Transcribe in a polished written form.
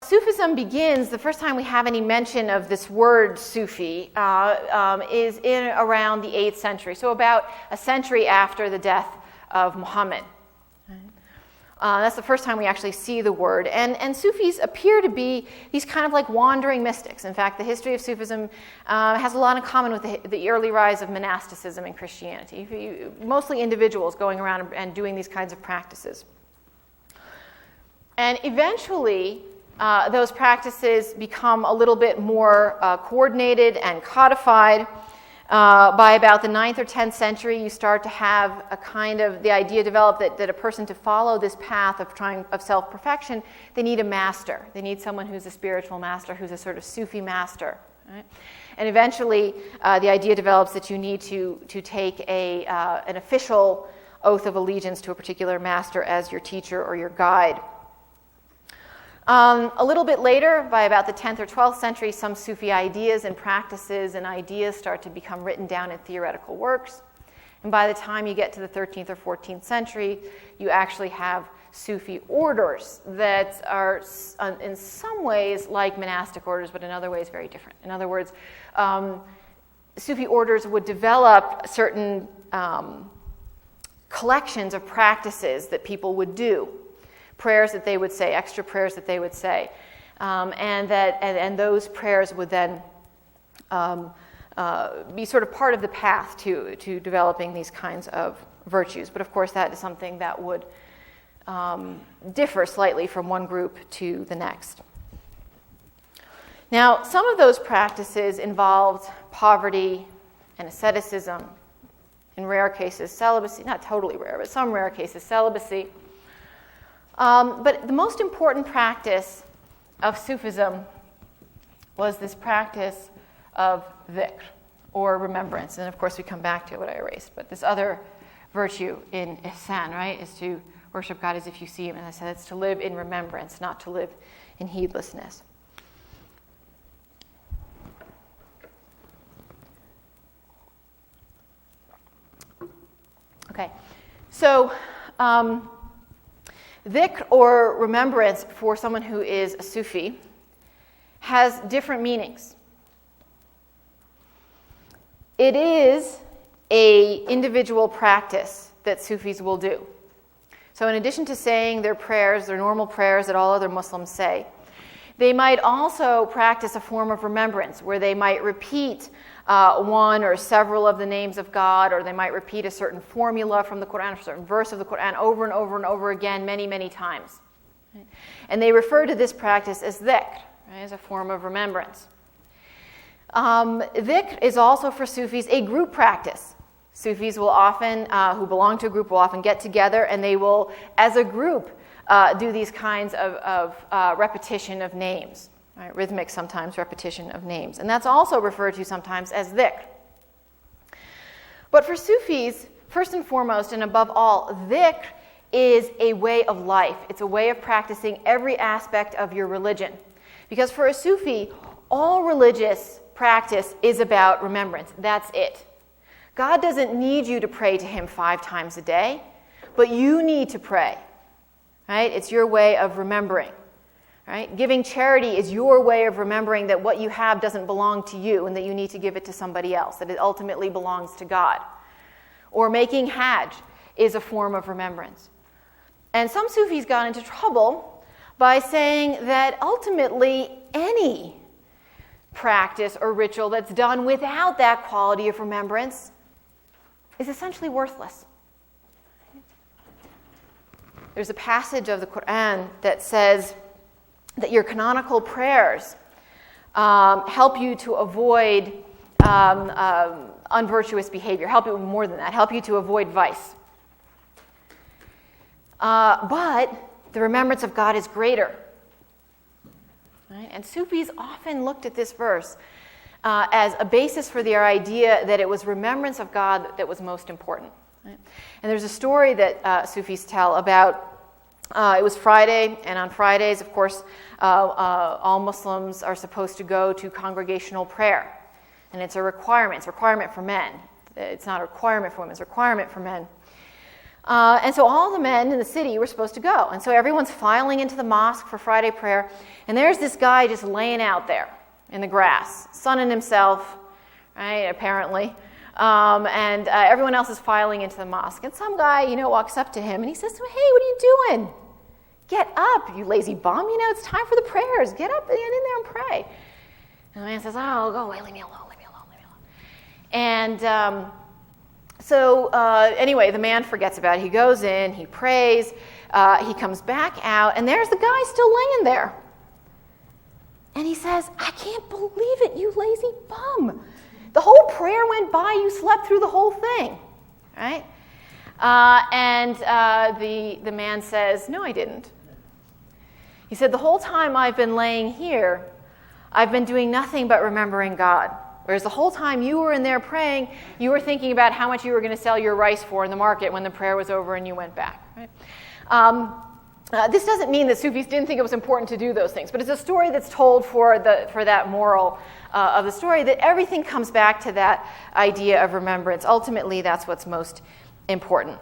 Sufism begins, the first time we have any mention of this word Sufi is in around the 8th century, so about a century after the death of Muhammad. That's the first time we actually see the word. And Sufis appear to be these kind of like wandering mystics. In fact, the history of Sufism has a lot in common with the early rise of monasticism in Christianity. Mostly individuals going around and doing these kinds of practices. And eventually, those practices become a little bit more coordinated and codified. By about the 9th or 10th century, you start to have a kind of, the idea developed that a person to follow this path of self-perfection, they need a master. They need someone who's a spiritual master, who's a sort of Sufi master. Right? And eventually, the idea develops that you need to take an official oath of allegiance to a particular master as your teacher or your guide. A little bit later, by about the 10th or 12th century, some Sufi ideas and practices and ideas start to become written down in theoretical works. And by the time you get to the 13th or 14th century, you actually have Sufi orders that are in some ways like monastic orders, but in other ways very different. In other words, Sufi orders would develop certain collections of practices that people would do. Prayers that they would say, extra prayers that they would say, and those prayers would then be sort of part of the path to developing these kinds of virtues. But of course, that is something that would differ slightly from one group to the next. Now, some of those practices involved poverty and asceticism. In rare cases, celibacy. Not totally rare, but some rare cases, celibacy. But the most important practice of Sufism was this practice of Dhikr, or remembrance. And of course, we come back to what I erased. But this other virtue in Ihsan, right, is to worship God as if you see Him. And I said it's to live in remembrance, not to live in heedlessness. Okay, so Dhikr, or remembrance, for someone who is a Sufi, has different meanings. It is an individual practice that Sufis will do. So in addition to saying their prayers, their normal prayers that all other Muslims say, they might also practice a form of remembrance where they might repeat one or several of the names of God, or they might repeat a certain formula from the Quran, a certain verse of the Quran over and over and over again many, many times. Right? And they refer to this practice as dhikr, right, as a form of remembrance. Dhikr is also for Sufis a group practice. Sufis will often, who belong to a group, will often get together and they will, as a group, do these kinds of repetition of names. Right, rhythmic, sometimes repetition of names. And that's also referred to sometimes as dhikr. But for Sufis, first and foremost and above all, dhikr is a way of life. It's a way of practicing every aspect of your religion. Because for a Sufi, all religious practice is about remembrance. That's it. God doesn't need you to pray to Him 5 times a day, but you need to pray. Right? It's your way of remembering. Right? Giving charity is your way of remembering that what you have doesn't belong to you and that you need to give it to somebody else, that it ultimately belongs to God. Or making Hajj is a form of remembrance. And some Sufis got into trouble by saying that ultimately any practice or ritual that's done without that quality of remembrance is essentially worthless. There's a passage of the Quran that says that your canonical prayers help you to avoid unvirtuous behavior, help you more than that, help you to avoid vice. But the remembrance of God is greater. Right? And Sufis often looked at this verse as a basis for their idea that it was remembrance of God that was most important. Right? And there's a story that Sufis tell about, it was Friday, and on Fridays, of course, all Muslims are supposed to go to congregational prayer. And it's a requirement. It's a requirement for men. It's not a requirement for women. It's a requirement for men. And so all the men in the city were supposed to go. And so everyone's filing into the mosque for Friday prayer. And there's this guy just laying out there in the grass, sunning himself, right, apparently. And everyone else is filing into the mosque. And some guy, walks up to him and he says to him, "Hey, what are you doing? Get up, you lazy bum. It's time for the prayers. Get up and get in there and pray." And the man says, "Oh, go away. Leave me alone, leave me alone, leave me alone." And so anyway, the man forgets about it. He goes in, he prays, he comes back out, and there's the guy still laying there. And he says, "I can't believe it, you lazy bum. The whole prayer went by, you slept through the whole thing." Right? And the man says, "No, I didn't." He said, "The whole time I've been laying here, I've been doing nothing but remembering God. Whereas the whole time you were in there praying, you were thinking about how much you were going to sell your rice for in the market when the prayer was over and you went back." Right? This doesn't mean that Sufis didn't think it was important to do those things, but it's a story that's told for that moral of the story, that everything comes back to that idea of remembrance. Ultimately, that's what's most important.